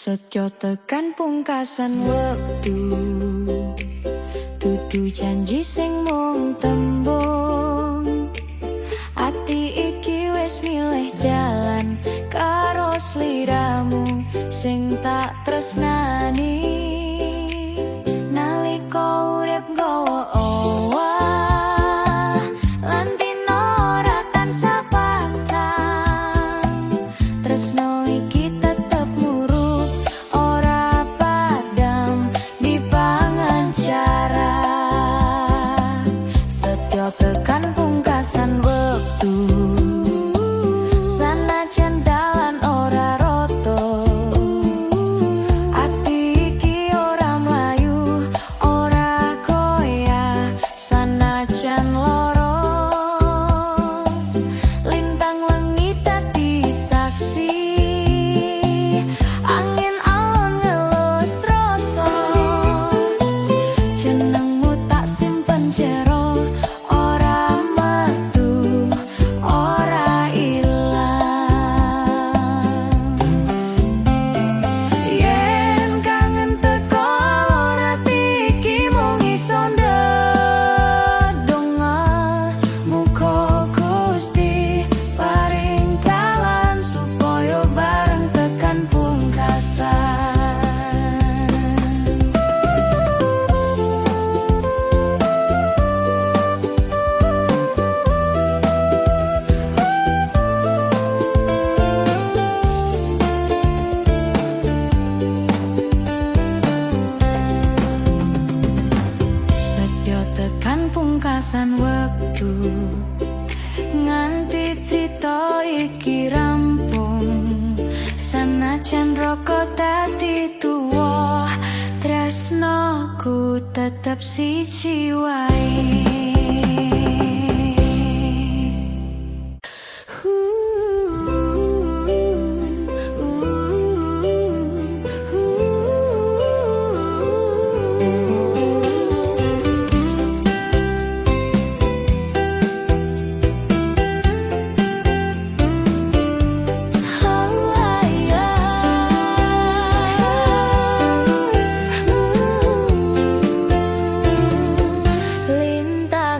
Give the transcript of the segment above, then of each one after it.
Setyo tekan pungkasan wektu, dudu janji sing mung tembung. Ati iki wis milih jalan karo sliramu sing tak tresnani. Nalika urip nggawa owah lan dina ora tansah patang, tresno iki tetep murub ora padam di pangancara. Setyo tekan pungkasan wektu, sanajan dalan ora roto. Ati iki ora mlayu, ora goyah, sanajan loro. Lintang lengi dadi saksi, angin alon ngelus rasa. Jenengmu tak simpen jero, ora metu, ora ilang. Yen kangen teko ati iki mung iso ndedonga, muga Gusti paring dalan supaya bareng tekan pungkasan. Setyo tekan pungkasan wektu, nganti crita iki rampung. Sanajan roko dadi tuwa, tresnoku tetep siji wae. Lintang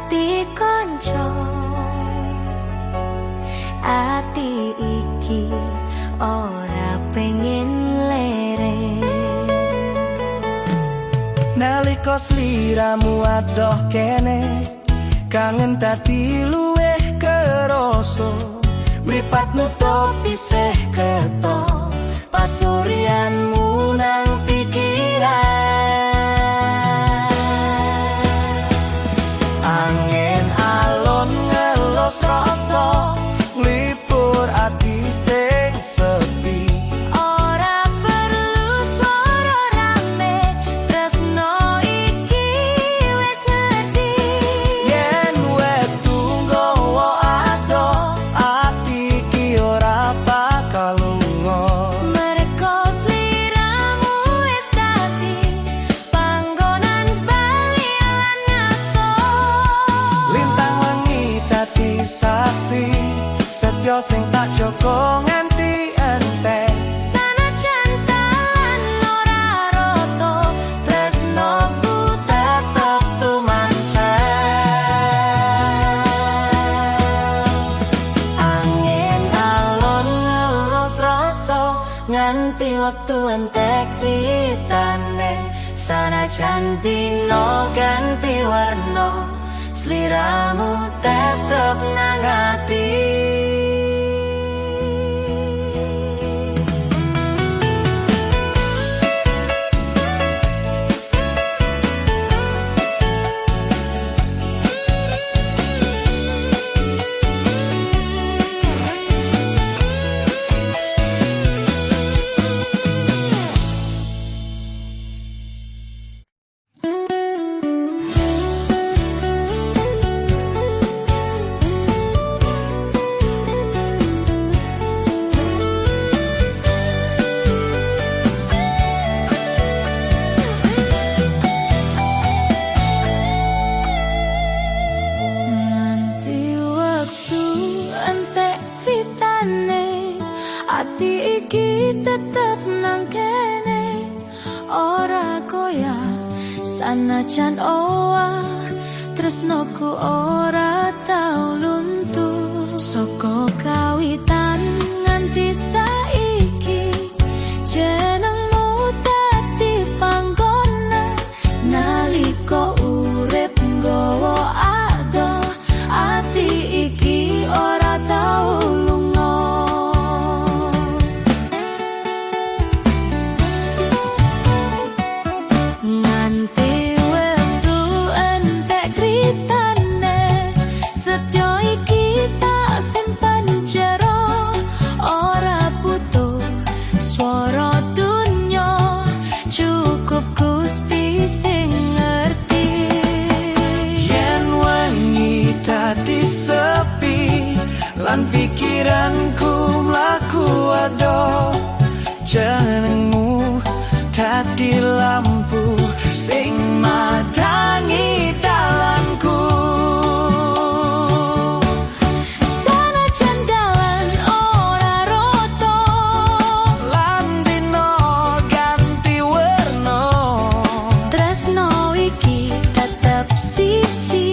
ati kanca ati iki ora pengen lere nalika sliramu adoh kene kangen dadi luweh kerasa mripatmu to pisih ketok pasuryanmu nang pikiran angin alon ngelos rasa nglipur ati sing sepi ora perlu swara rame tresno iki wis ngerti yen wetu nggawa adoh ati iki ora bakal lunga merko sliramu wis dadi panggonan bali lan ngaso lintang wengi dadi saksi setyo sing tak joko nganti entek sanajan talan ora roto tresnoku tetep tumancep angin alon ngelos rasa nganti waktu entek critane sanajan dino ganti warna sliramu tetep nang ati nganti waktu entek critane ati iki tetep nang kene ora goyah sanajan owah tresnoku ora tau luntur saka kawitan nganti saiki jenengmu dadi panggonan nalika urip nggawa adoh ati iki ora tau lunga nganti wetu entek critane setyo iki tak simpan jero ora butuh swara dunya cukup Gusti sing ngerti yen wengi dadi sepi lan pikiranku mlaku adoh jenengmu dadi lampu sing madangi dalanku sanajan dalan ora roto lan dino ganti werna tresno iki tetep siji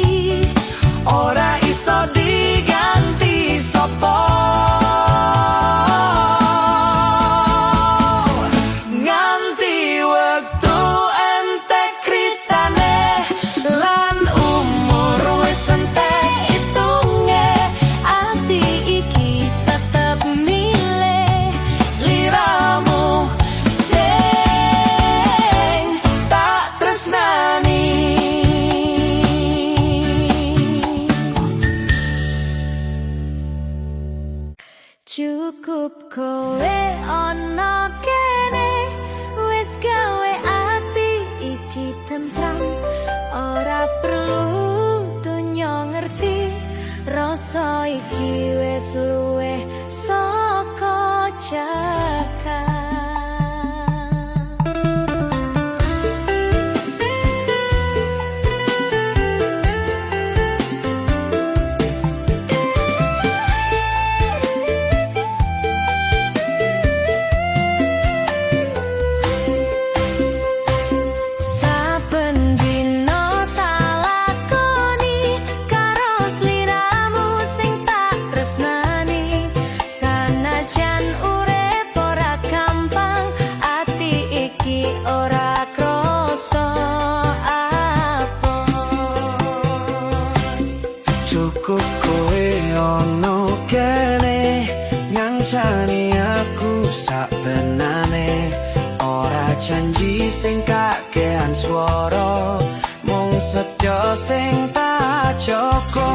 ora iso diganti sapa nganti wektu entek critane lan umur wis entek itunge ati iki tetep milih sliramu sing tak tresnani cukup kowe ana kene wis gawe ati iki tentram ora perlu dunya ngerti rasa iki wis luwih saka cekak cukup kowe ono kene ngancani aku sak tenane ora janji sing kakean swara mung setyo sing tak joko.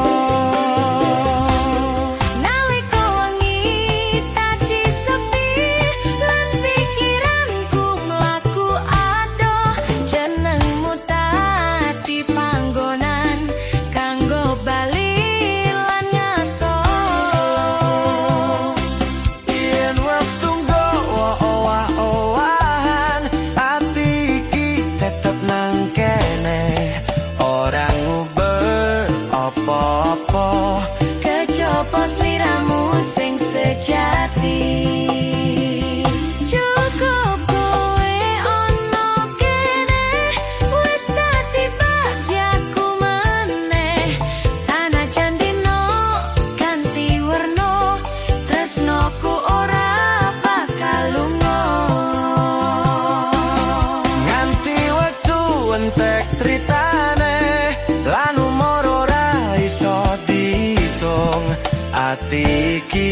Kecopo sliramu sing sejati. Cukup kowe ono kene wis dadi bagianku meneh. Sanajan dino ganti werna tresnoku ora bakal lunga. Nganti wektu entek tritane lan umur ora iso diitung. Ati iki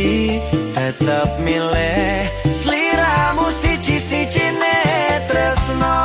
tetep milih sliramu siji-sijine tresno.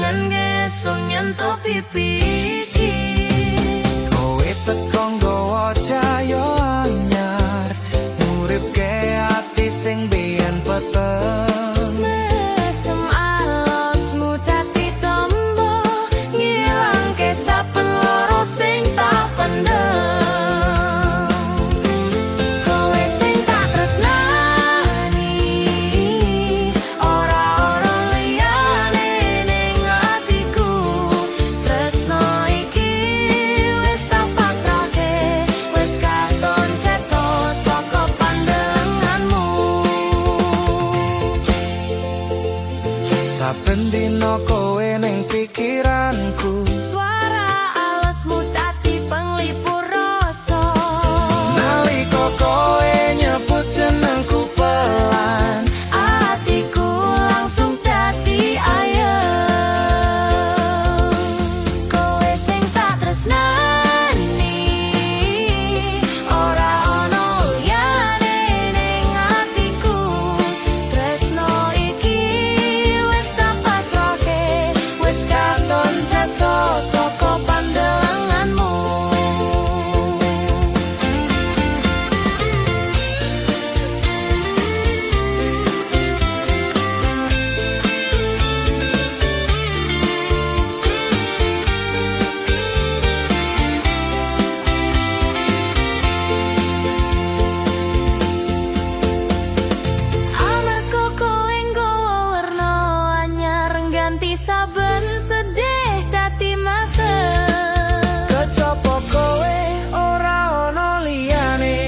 kangen gesung nyentuh pipi iki. Kowe teko nggawa cahya anyar, nguripke ati sing biyen peteng. Mesem alosmu dadi tombo, ngilangke saben lara sing tak pendem. Kowe sing tak tresnani, ora liyane ning atiku. Tresno iki wis tak pasrahke, wis katon cetha saka pandanganmu. Saben dina kowe ning pikiranku, Suara alosmu dadi penglipur rasa. nalika kowe nyebut jenengku pelan, Atiku langsung dadi ayem. Kowe sing tak tresnani, ora ono liyane ning atiku. Tresno iki wis tak pasrahke, wis katon cetha saka pandanganmu. Amarga kowe nggawa werna anyar, ganti saben sedih dadi masem. kejaba kowe ora ono liyane.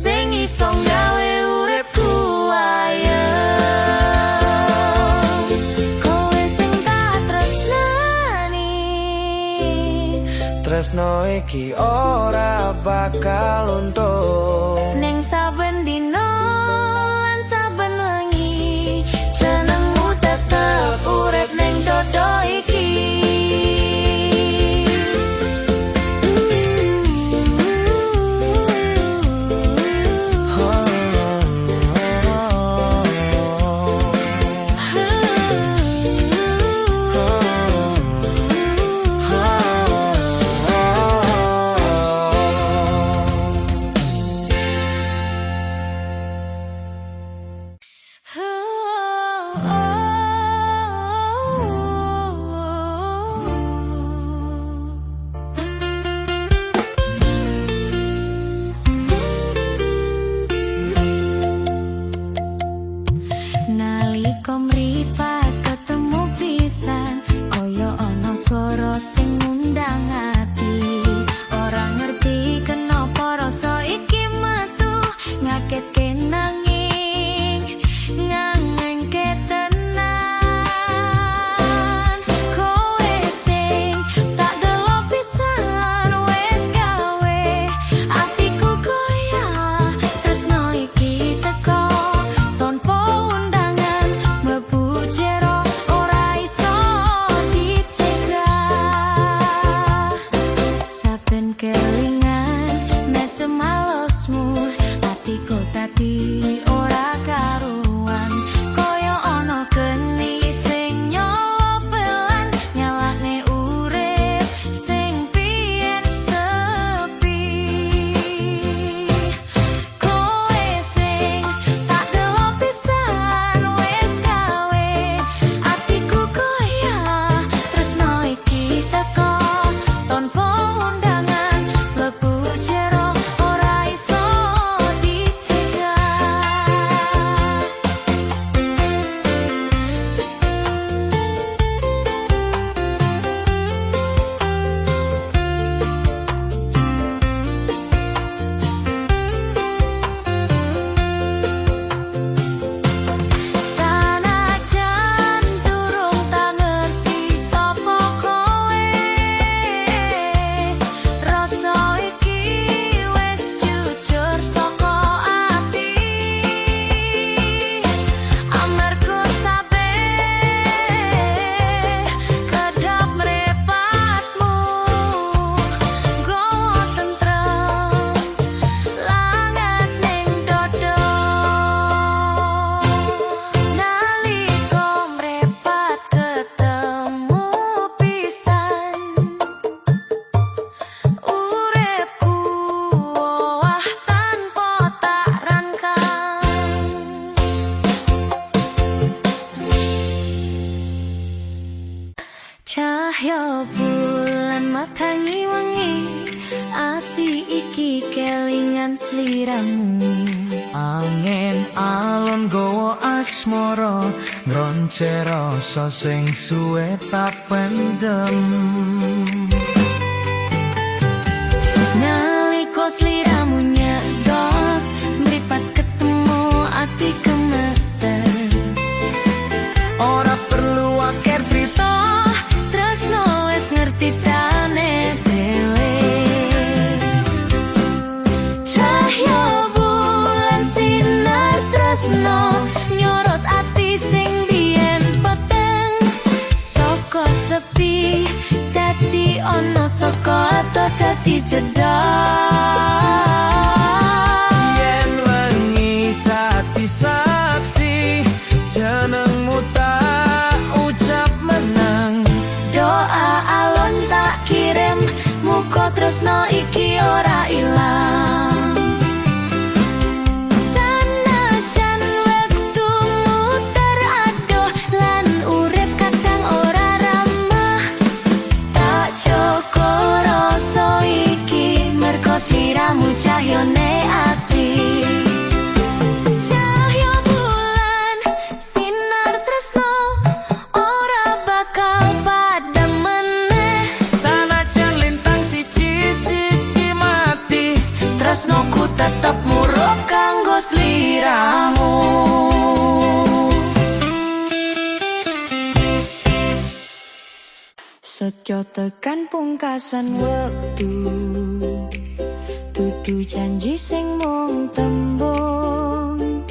Sing iso gawe uripku ayem. Kowe sing tak tresnani, Tresno iki ora bakal untung. ning saben dina lan saben wengi, jenengmu tetep urip ning dodo iki. sliramu. Angin alon gowo asmara ngronce rasa sing suwe tak pendem. Naliko sliramu nyedot mripat ketemu ati gemeter. Ora perlu akeh cerita, Tresno wis ngerti tane dhewe. Cahya bulan sinar tresno nyorot ati sing biyen peteng. Saka sepi dadi ono, saka ado dadi jedar. yen wengi dadi saksi jenengmu tak ucap menang. Doa alon tak kirim, muga tresno iki ora ilang. Sanajan wektu muter adoh lan urip kadang ora ramah, tak joko rasa iki mergo sliramu cahyane ati. Cahya bulan sinar tresno ora bakal padam meneh. Sanajan lintang siji-siji mati, Tresnoku tetep murup kanggo sliramu. Setyo tekan pungkasan wektu, dudu janji sing mung tembung.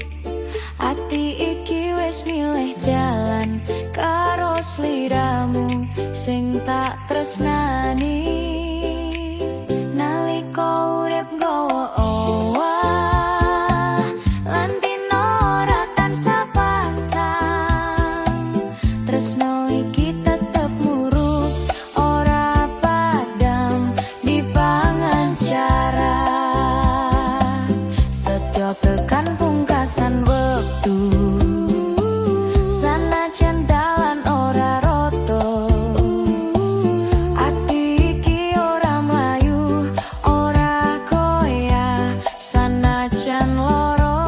Ati iki wis milih dalan karo sliramu sing tak tresnani. Nalika urip nggawa owah lan dina ora tansah patang, tresno iki tetep murup ora padam dipangan cara. Setyo tekan pungkasan wektu, sanajan dalan ora roto, ati iki ora mlayu ora goyah sanajan loro.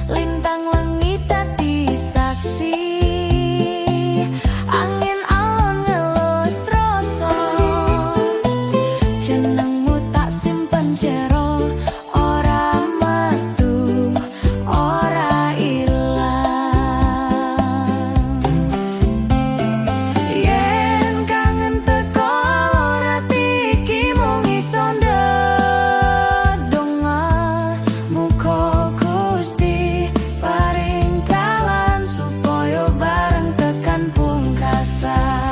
Lintang wengi dadi saksi, angin alon ngelus rasa, jenengmu tak simpen jero ora metu ora ilang. Yen kangen teko alon ati iki mung iso ndedonga, muga Gusti paring dalan supaya bareng tekan pungkasan.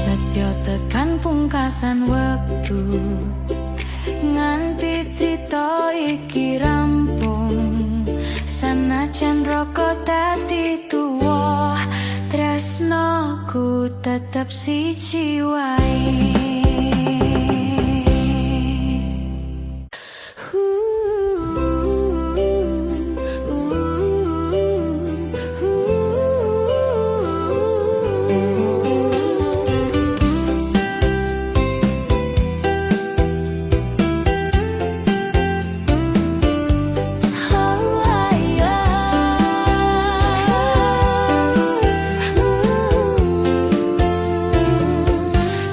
Setyo tekan pungkasan wektu, nganti crita iki rampung. Sanajan roko dadi tuwa, tresnoku tetep siji wae.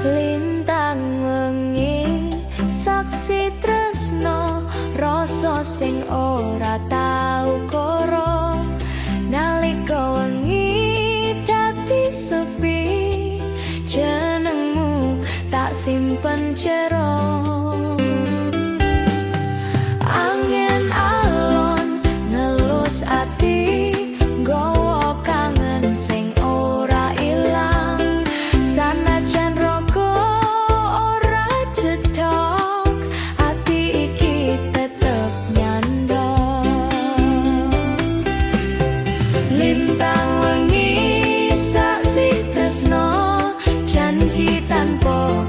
Lintang wengi saksi tresno, rasa sing ora tau koro. Nalika wengi dadi sepi, jenengmu tak simpen jero. Angin alon ngelus ati, nggawa kangen sing ora ilang. Sanajan roko ora cedhok, ati iki tetep nyandok. Lintang wengi saksi tresno, janji tanpa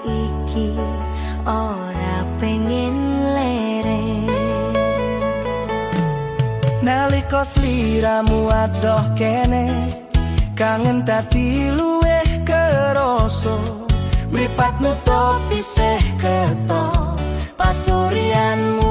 iki ora pengen lereng. Nalika sliramu adoh kene, kangen dadi luwih kerasa. Mripatmu to pisih ketok, pasuryanmu